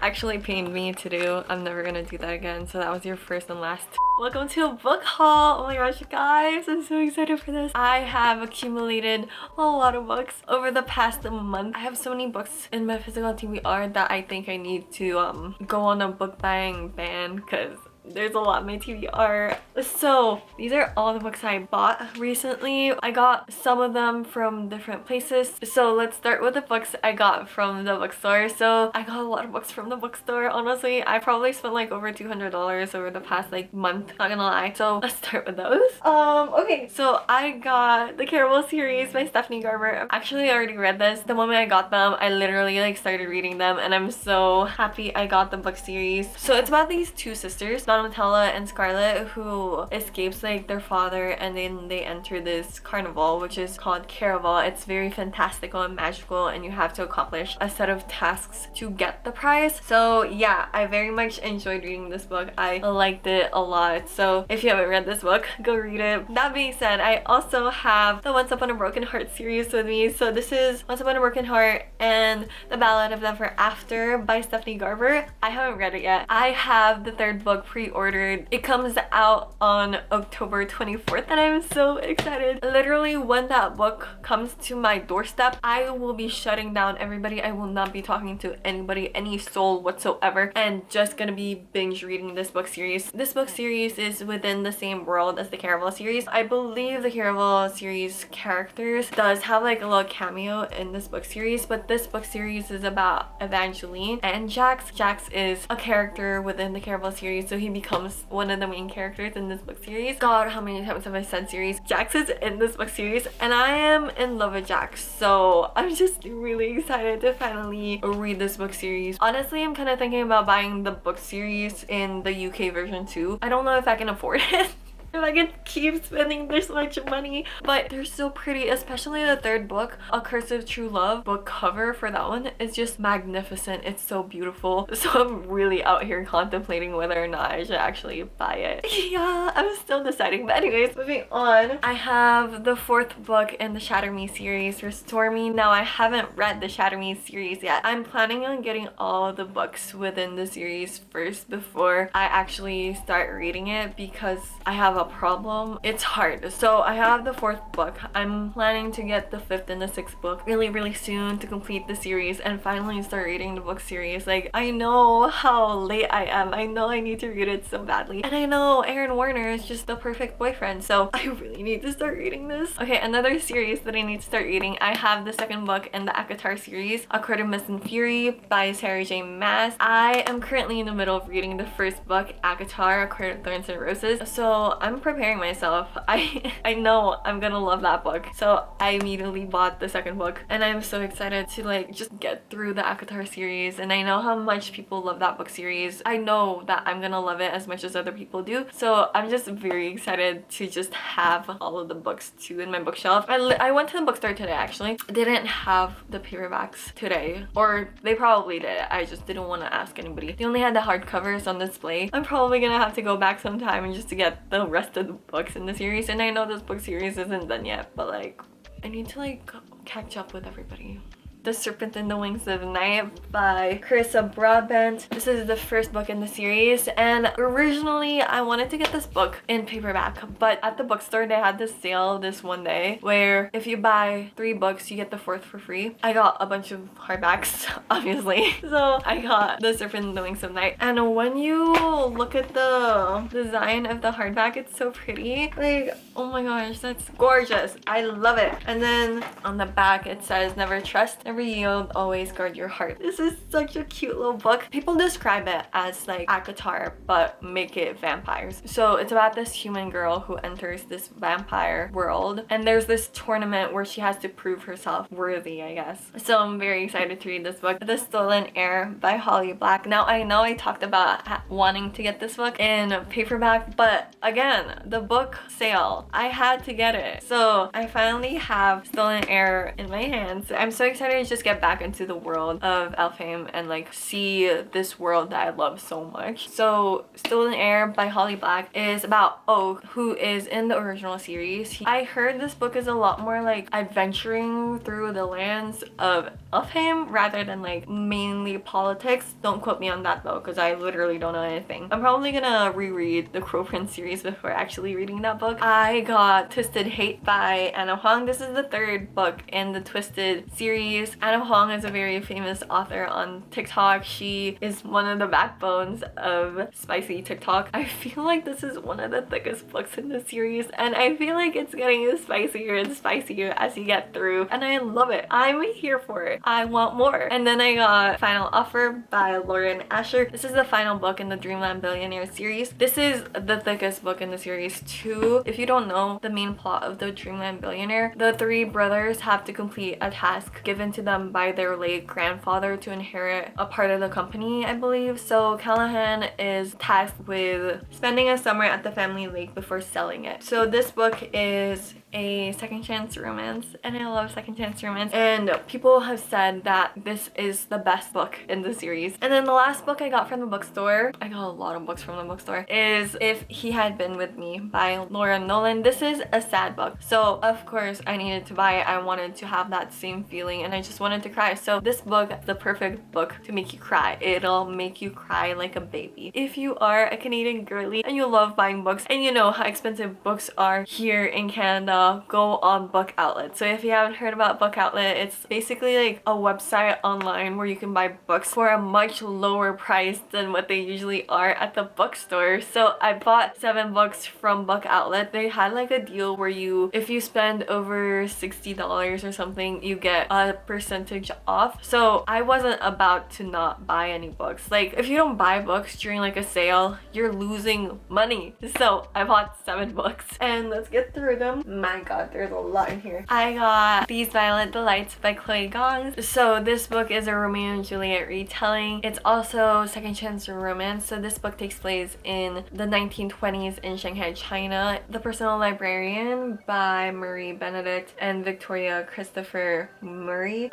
actually pained me to do. I'm never gonna do that again. So that was your first and last. Welcome to a book haul. Oh my gosh, guys, I'm so excited for this. I have accumulated a lot of books over the past month. I have so many books in my physical TBR that I think I need to go on a book buying ban because there's a lot in my TBR. So these are all the books I bought recently. I got some of them from different places. So let's start with the books I got from the bookstore. So I got a lot of books from the bookstore. Honestly, I probably spent like over $200 over the past like month, not gonna lie. So let's start with those. Okay, so I got the Carel series by Stephanie Garber. Actually, I already read this. The moment I got them, I literally like started reading them, and I'm so happy I got the book series. So it's about these two sisters, Donatella and Scarlett, who escapes like their father, and then they enter this carnival which is called Carnival. It's very fantastical and magical, and you have to accomplish a set of tasks to get the prize. So yeah, I very much enjoyed reading this book. I liked it a lot. So if you haven't read this book, go read it. That being said, I also have the Once Upon a Broken Heart series with me. So this is Once Upon a Broken Heart and The Ballad of Never After by Stephanie Garber. I haven't read it yet. I have the third book pre-ordered. It comes out on October 24th, and I'm so excited. Literally, when that book comes to my doorstep, I will be shutting down everybody. I will not be talking to anybody, any soul whatsoever, and just gonna be binge reading this book series. This book series is within the same world as the Carnival series. I believe the Carnival series characters does have like a little cameo in this book series, but this book series is about Evangeline and Jax. Jax is a character within the Carnival series, so he becomes one of the main characters in this book series. God, how many times have I said series? Jax is in this book series, and I am in love with Jax, so I'm just really excited to finally read this book series. Honestly, I'm kind of thinking about buying the book series in the UK version too. I don't know if I can afford it. If I can keep spending this much money, but they're so pretty, especially the third book, A Curse of True Love. Book cover for that one is just magnificent. It's so beautiful. So I'm really out here contemplating whether or not I should actually buy it. Yeah, I'm still deciding. But anyways, moving on. I have the fourth book in the Shatter Me series, Restore Me. Now, I haven't read the Shatter Me series yet. I'm planning on getting all the books within the series first before I actually start reading it, because I have a problem. It's hard. So I have the fourth book. I'm planning to get the fifth and the sixth book really soon to complete the series and finally start reading the book series. Like, I know how late I am. I know I need to read it so badly. And I know Aaron Warner is just the perfect boyfriend. So I really need to start reading this. Okay, another series that I need to start reading. I have the second book in the acatar series, A Court of Mist and Fury by Sarah J. Maas. I am currently in the middle of reading the first book, Acatar, A Court of Thorns and Roses. So I'm preparing myself. I know I'm gonna love that book, so I immediately bought the second book, and I'm so excited to like just get through the acatar series. And I know how much people love that book series. I know that I'm gonna love it as much as other people do, so I'm just very excited to just have all of the books too in my bookshelf. I went to the bookstore today. Actually, they didn't have the paperbacks today, or they probably did. I just didn't want to ask anybody. They only had the hardcovers on display. I'm probably gonna have to go back sometime and just to get the rest of the books in the series. And I know this book series isn't done yet, but like I need to like catch up with everybody. The Serpent and the Wings of Night by Carissa Broadbent. This is the first book in the series, and originally I wanted to get this book in paperback, but at the bookstore they had this sale this one day where if you buy 3 books you get the 4th for free. I got a bunch of hardbacks, obviously, so I got The Serpent and the Wings of Night, and when you look at the design of the hardback, it's so pretty. Like, oh my gosh, that's gorgeous. I love it. And then on the back it says, never trust, never yield, always guard your heart. This is such a cute little book. People describe it as like acatar, but make it vampires. So it's about this human girl who enters this vampire world, and there's this tournament where she has to prove herself worthy, I guess. So I'm very excited to read this book. The Stolen Heir by Holly Black. Now, I know I talked about wanting to get this book in paperback, but again, the book sale, I had to get it. So I finally have Stolen Heir in my hands. I'm so excited to just get back into the world of Elfhame and like see this world that I love so much. So Stolen Air by Holly Black is about Oak, who is in the original series. I heard this book is a lot more like adventuring through the lands of Elfhame rather than like mainly politics. Don't quote me on that though, because I literally don't know anything. I'm probably gonna reread the Crow Prince series before actually reading that book. I got Twisted Hate by Anna Huang. This is the third book in the Twisted series. Anna Huang is a very famous author on TikTok. She is one of the backbones of spicy TikTok. I feel like this is one of the thickest books in the series, and I feel like it's getting spicier and spicier as you get through, and I love it. I'm here for it. I want more. And then I got Final Offer by Lauren Asher. This is the final book in the Dreamland Billionaire series. This is the thickest book in the series too. If you don't know the main plot of the Dreamland Billionaire, the three brothers have to complete a task given to them by their late grandfather to inherit a part of the company, I believe. So Callahan is tasked with spending a summer at the family lake before selling it. So this book is a second chance romance, and I love second chance romance, and people have said that this is the best book in the series. And then the last book I got from the bookstore, I got a lot of books from the bookstore, is If He Had Been With Me by Laura Nolan. This is a sad book, so of course I needed to buy it. I wanted to have that same feeling and I just wanted to cry. So this book is the perfect book to make you cry. It'll make you cry like a baby. If you are a Canadian girly and you love buying books and you know how expensive books are here in Canada, go on Book Outlet. So if you haven't heard about Book Outlet, it's basically like a website online where you can buy books for a much lower price than what they usually are at the bookstore. So I bought 7 books from Book Outlet. They had like a deal where if you spend over $60 or something, you get a percentage off. So I wasn't about to not buy any books. Like if you don't buy books during like a sale, you're losing money. So I bought 7 books, and let's get through them. My god, there's a lot in here. I got These Violent Delights by Chloe Gong. So this book is a Romeo and Juliet retelling. It's also second chance romance. So this book takes place in the 1920s in Shanghai, China. The Personal Librarian by Marie Benedict and Victoria Christopher Murray.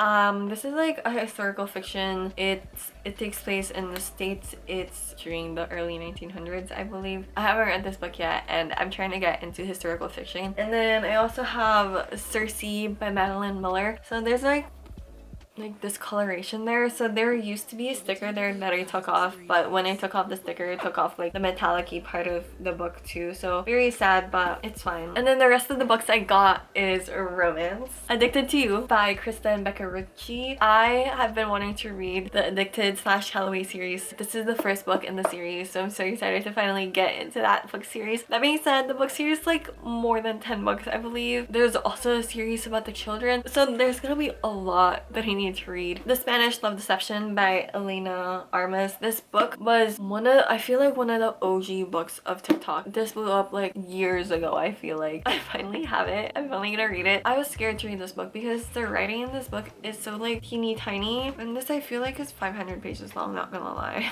This is like a historical fiction. It takes place in the States. It's during the early 1900s, I believe. I haven't read this book yet, and I'm trying to get into historical fiction. And then I also have Circe by Madeline Miller. So there's like discoloration there. So there used to be a sticker there that I took off, but when I took off the sticker, it took off like the metallic-y part of the book too. So very sad, but it's fine. And then the rest of the books I got is romance. Addicted to You by Krista and Becca Ritchie. I have been wanting to read the Addicted / Halloween series. This is the first book in the series, so I'm so excited to finally get into that book series. That being said, the book series is like more than 10 books, I believe. There's also a series about the children, so there's gonna be a lot that I need to read. The Spanish Love Deception by Elena Armas. This book was I feel like one of the OG books of TikTok. This blew up like years ago, I feel like. I finally have it. I'm finally gonna read it. I was scared to read this book because the writing in this book is so like teeny tiny, and this I feel like is 500 pages long, not gonna lie.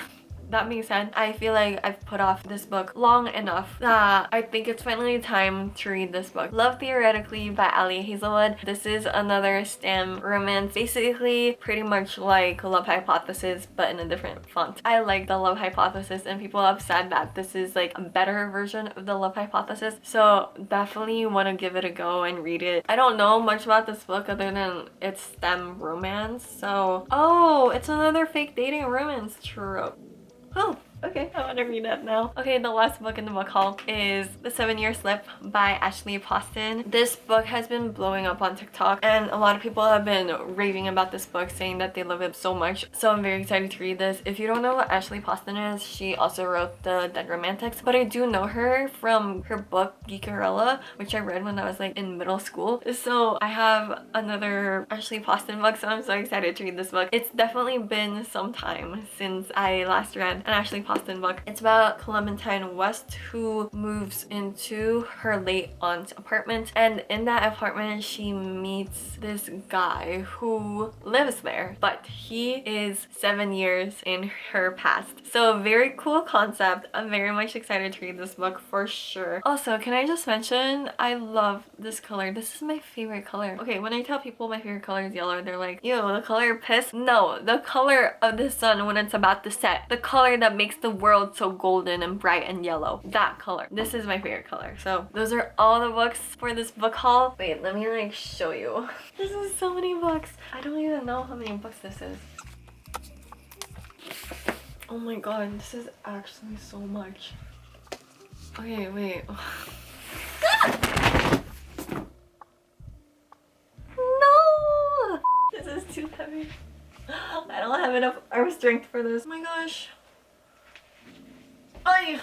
That being said, I feel like I've put off this book long enough that I think it's finally time to read this book. Love Theoretically by Ali Hazelwood. This is another STEM romance, basically pretty much like Love Hypothesis but in a different font. I like the Love Hypothesis, and people have said that this is like a better version of the Love Hypothesis, so definitely want to give it a go and read it. I don't know much about this book other than it's STEM romance, so it's another fake dating romance trope. Oh, okay, I want to read that now. Okay, the last book in the book haul is The 7-Year Slip by Ashley Poston. This book has been blowing up on TikTok, and a lot of people have been raving about this book, saying that they love it so much. So I'm very excited to read this. If you don't know what Ashley Poston is, she also wrote The Dead Romantics, but I do know her from her book Geekerella, which I read when I was like in middle school. So I have another Ashley Poston book, so I'm so excited to read this book. It's definitely been some time since I last read an Ashley Jane Austen book. It's about Clementine West, who moves into her late aunt's apartment, and in that apartment she meets this guy who lives there, but he is 7 years in her past. So a very cool concept. I'm very much excited to read this book for sure. Also, can I just mention, I love this color. This is my favorite color. Okay, when I tell people my favorite color is yellow, they're like, ew, the color piss? No, the color of the sun when it's about to set. The color that makes the world so golden and bright and yellow. That color. This is my favorite color. So those are all the books for this book haul. Wait, let me like show you. This is so many books. I don't even know how many books this is. Oh my god, this is actually so much. Okay, wait. No! This is too heavy. I don't have enough arm strength for this. Oh my gosh. Ay!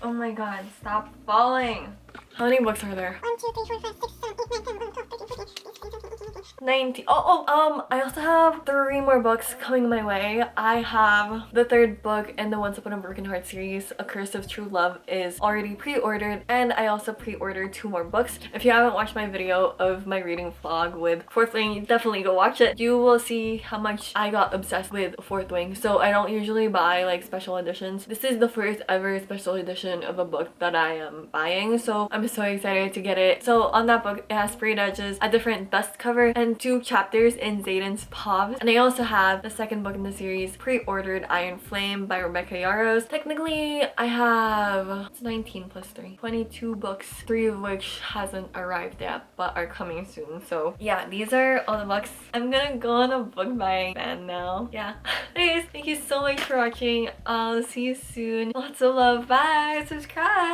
Oh my god, stop falling. How many books are there? 1, 2, 3, 4, 5, 6, 7, 8, 9, 10, 11, 12, 13, 14, 19. I also have 3 more books coming my way. I have the 3rd book in the Once Upon a Broken Heart series, A Curse of True Love, is already pre-ordered, and I also pre-ordered 2 more books. If you haven't watched my video of my reading vlog with Fourth Wing, definitely go watch it. You will see how much I got obsessed with Fourth Wing. So I don't usually buy like special editions. This is the first ever special edition of a book that I am buying, so I'm so excited to get it. So on that book, it has sprayed edges, a different dust cover, and 2 chapters in Xaden's Pov. And I also have the 2nd book in the series pre-ordered, Iron Flame by Rebecca Yarros. Technically, I have, it's 19 plus 3, 22 books, 3 of which hasn't arrived yet but are coming soon. So yeah, these are all the books. I'm gonna go on a book buying ban now. Yeah. Anyways, thank you so much for watching. I'll see you soon. Lots of love. Bye. Subscribe.